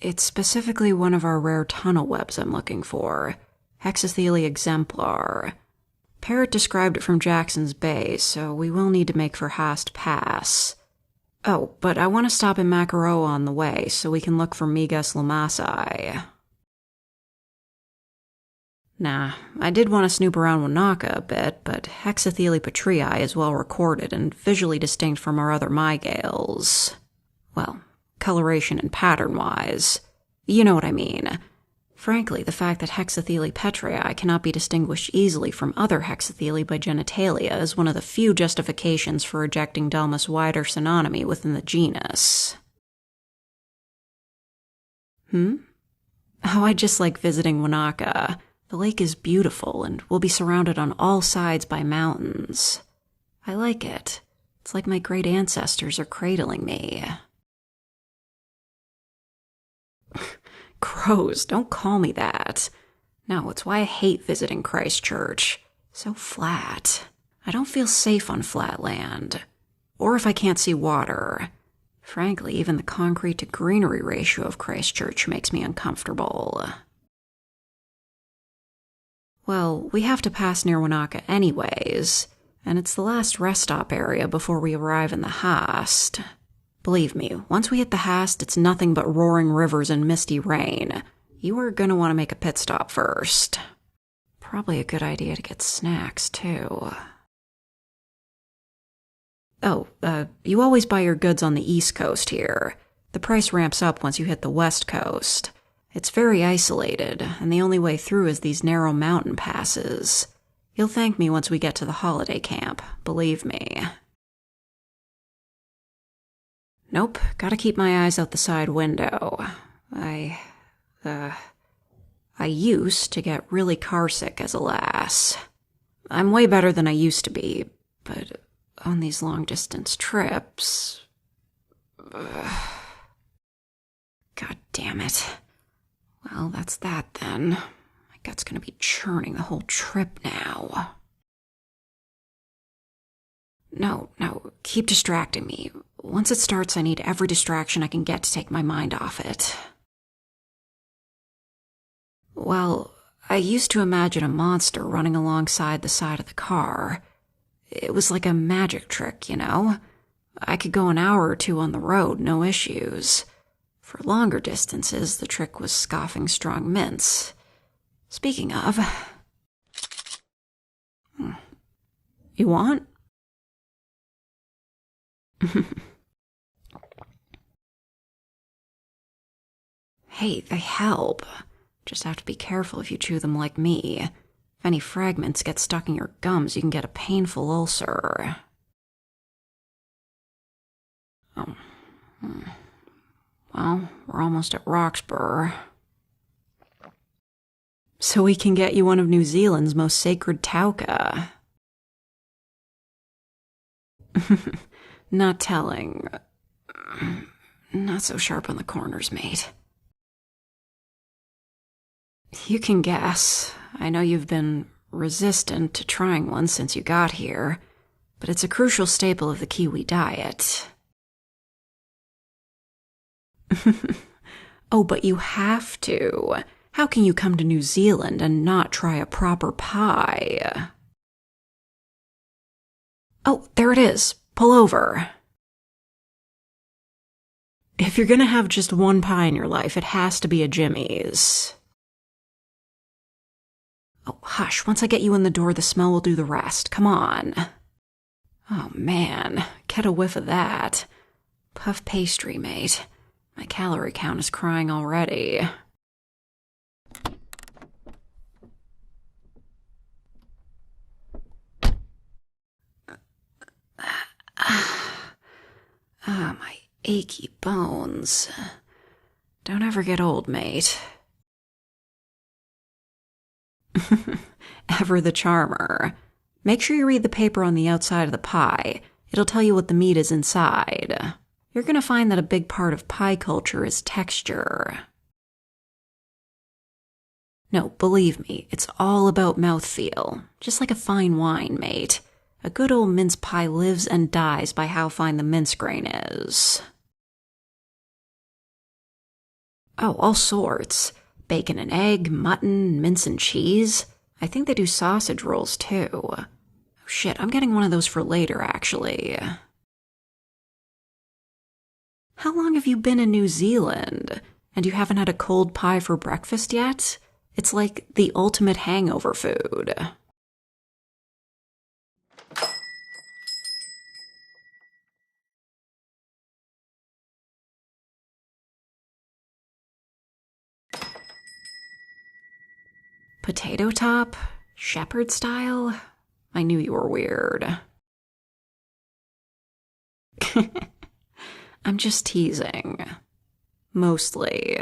It's specifically one of our rare tunnel webs I'm looking for. Hexathele exemplar. Parrot described it from Jackson's Bay, so we will need to make for Hast Pass. Oh, but I want to stop in Makaroa on the way, so we can look for Migas lamasi. Nah, I did want to snoop around Wanaka a bit, but Hexathele petrii is well recorded and visually distinct from our other mygales. Well, coloration and pattern-wise. You know what I mean. Frankly, the fact that Hexathele petrii cannot be distinguished easily from other Hexathele by genitalia is one of the few justifications for rejecting Delma's wider synonymy within the genus. Oh, I just like visiting Wanaka. The lake is beautiful and we'll be surrounded on all sides by mountains. I like it. It's like my great ancestors are cradling me. Gross, don't call me that. No, it's why I hate visiting Christchurch. So flat. I don't feel safe on flat land. Or if I can't see water. Frankly, even the concrete to greenery ratio of Christchurch makes me uncomfortable. Well, we have to pass near Wanaka anyways, and it's the last rest stop area before we arrive in the Hast. Believe me, once we hit the Hast, it's nothing but roaring rivers and misty rain. You are gonna want to make a pit stop first. Probably a good idea to get snacks, too. Oh, you always buy your goods on the East Coast here. The price ramps up once you hit the West Coast. It's very isolated, and the only way through is these narrow mountain passes. You'll thank me once we get to the holiday camp, believe me. Nope, gotta keep my eyes out the side window. I used to get really carsick as a lass. I'm way better than I used to be, but on these long-distance trips... God damn it. Well, that's that then. My gut's gonna be churning the whole trip now. No, keep distracting me. Once it starts, I need every distraction I can get to take my mind off it. Well, I used to imagine a monster running alongside the side of the car. It was like a magic trick, you know? I could go an hour or two on the road, no issues. For longer distances, the trick was scoffing strong mints. Speaking of... You want? Hey, they help. Just have to be careful if you chew them like me. If any fragments get stuck in your gums, you can get a painful ulcer. Oh. Well, we're almost at Roxburgh. So we can get you one of New Zealand's most sacred tauka. Not telling. Not so sharp on the corners, mate. You can guess. I know you've been resistant to trying one since you got here, but it's a crucial staple of the Kiwi diet. Oh, but you have to. How can you come to New Zealand and not try a proper pie? Oh, there it is. Pull over. If you're gonna have just one pie in your life, it has to be a Jimmy's. Oh, hush. Once I get you in the door, the smell will do the rest. Come on. Oh, man. Get a whiff of that. Puff pastry, mate. My calorie count is crying already. My achy bones. Don't ever get old, mate. Ever the charmer. Make sure you read the paper on the outside of the pie. It'll tell you what the meat is inside. You're gonna find that a big part of pie culture is texture. No, believe me, it's all about mouthfeel. Just like a fine wine, mate. A good old mince pie lives and dies by how fine the mince grain is. Oh, all sorts. Bacon and egg, mutton, mince and cheese. I think they do sausage rolls, too. Oh, shit, I'm getting one of those for later, actually. How long have you been in New Zealand? And you haven't had a cold pie for breakfast yet? It's like the ultimate hangover food. Potato top? Shepherd style? I knew you were weird. I'm just teasing. Mostly.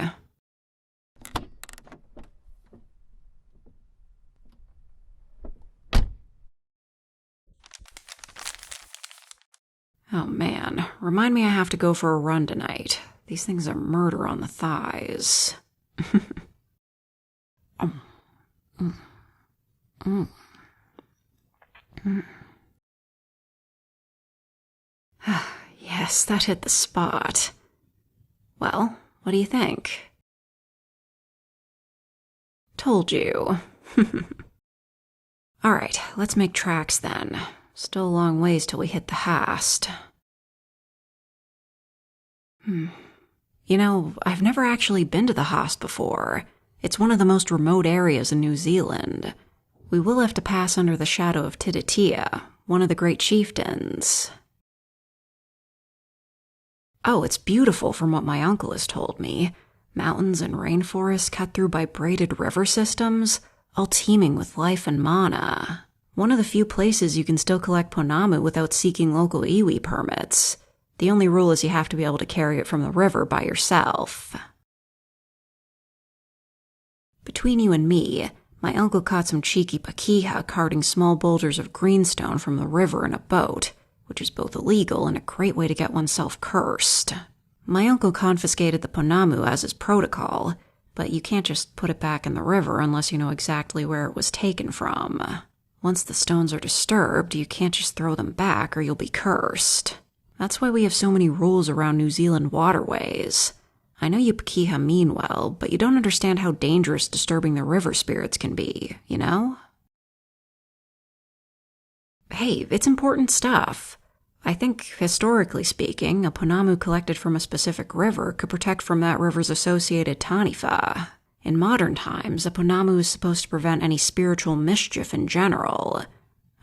Oh man, remind me I have to go for a run tonight. These things are murder on the thighs. Yes, that hit the spot. Well, what do you think? Told you. Alright, let's make tracks then. Still a long ways till we hit the Hast. You know, I've never actually been to the Hast before. It's one of the most remote areas in New Zealand. We will have to pass under the shadow of Tititia, one of the great chieftains. Oh, it's beautiful from what my uncle has told me. Mountains and rainforests cut through by braided river systems, all teeming with life and mana. One of the few places you can still collect ponamu without seeking local iwi permits. The only rule is you have to be able to carry it from the river by yourself. Between you and me, my uncle caught some cheeky pakeha carting small boulders of greenstone from the river in a boat, which is both illegal and a great way to get oneself cursed. My uncle confiscated the ponamu as is protocol, but you can't just put it back in the river unless you know exactly where it was taken from. Once the stones are disturbed, you can't just throw them back or you'll be cursed. That's why we have so many rules around New Zealand waterways. I know you pakeha mean well, but you don't understand how dangerous disturbing the river spirits can be, you know? Hey, it's important stuff. I think, historically speaking, a ponamu collected from a specific river could protect from that river's associated taniwha. In modern times, a ponamu is supposed to prevent any spiritual mischief in general.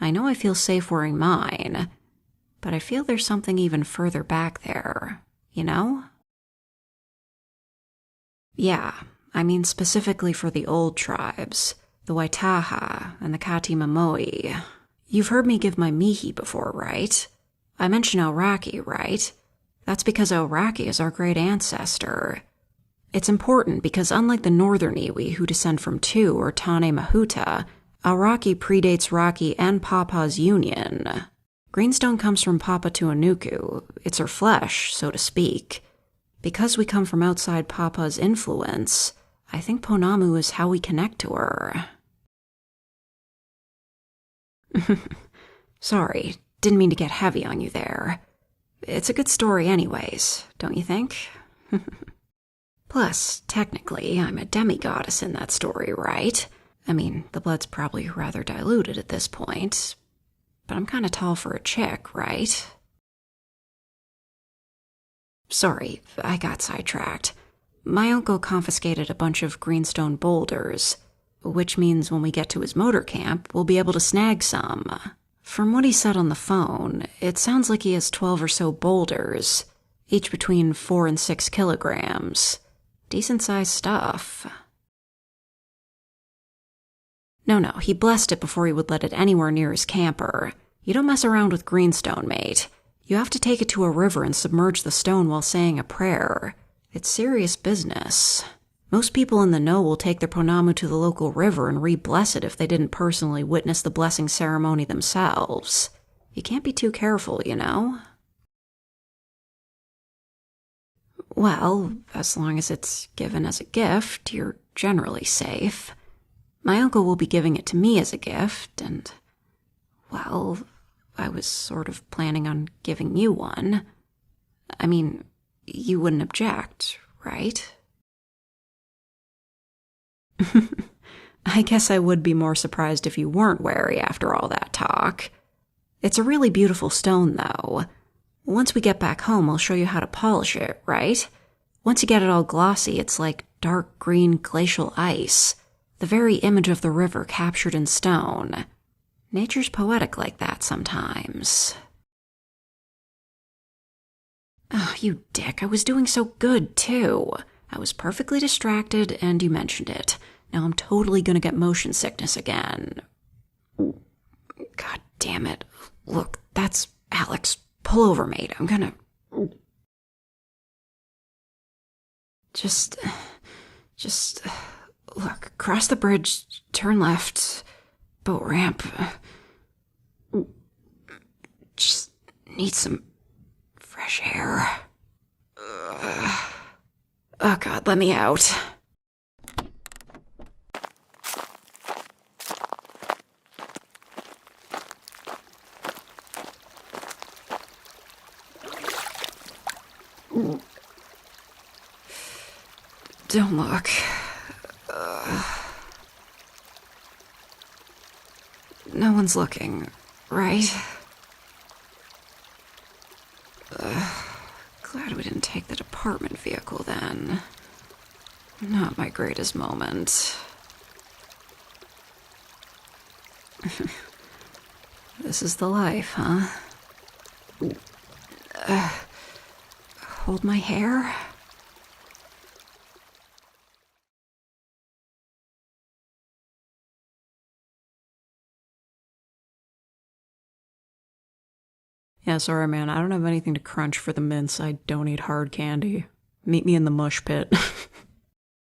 I know I feel safe wearing mine, but I feel there's something even further back there, you know? Yeah, I mean specifically for the old tribes, the Waitaha and the Kati Mamoi. You've heard me give my mihi before, right? I mentioned Auraki, right? That's because Auraki is our great ancestor. It's important because unlike the northern iwi who descend from Tu or Tane Mahuta, Auraki predates Raki and Papa's union. Greenstone comes from Papa Tuanuku. It's her flesh, so to speak. Because we come from outside Papa's influence, I think ponamu is how we connect to her. Sorry, didn't mean to get heavy on you there. It's a good story anyways, don't you think? Plus, technically, I'm a demigoddess in that story, right? I mean, the blood's probably rather diluted at this point, but I'm kinda tall for a chick, right? Sorry, I got sidetracked. My uncle confiscated a bunch of greenstone boulders, which means when we get to his motor camp, we'll be able to snag some. From what he said on the phone, it sounds like he has 12 or so boulders, each between 4 and 6 kilograms. Decent-sized stuff. No, he blessed it before he would let it anywhere near his camper. You don't mess around with greenstone, mate. You have to take it to a river and submerge the stone while saying a prayer. It's serious business. Most people in the know will take their ponamu to the local river and re-bless it if they didn't personally witness the blessing ceremony themselves. You can't be too careful, you know? Well, as long as it's given as a gift, you're generally safe. My uncle will be giving it to me as a gift, and, well, I was sort of planning on giving you one. I mean, you wouldn't object, right? I guess I would be more surprised if you weren't wary after all that talk. It's a really beautiful stone, though. Once we get back home, I'll show you how to polish it, right? Once you get it all glossy, it's like dark green glacial ice, the very image of the river captured in stone. Nature's poetic like that sometimes. Oh, you dick, I was doing so good, too. I was perfectly distracted, and you mentioned it. Now I'm totally gonna get motion sickness again. God damn it. Look, that's Alex. Pull over, mate. I'm gonna... Just... Look, cross the bridge, turn left, boat ramp. Just need some fresh air. Oh God, let me out. Don't look. No one's looking, right? Glad we didn't take the department vehicle then. Not my greatest moment. This is the life, huh? Hold my hair? Yeah, sorry, man. I don't have anything to crunch for the mints. I don't eat hard candy. Meet me in the mush pit.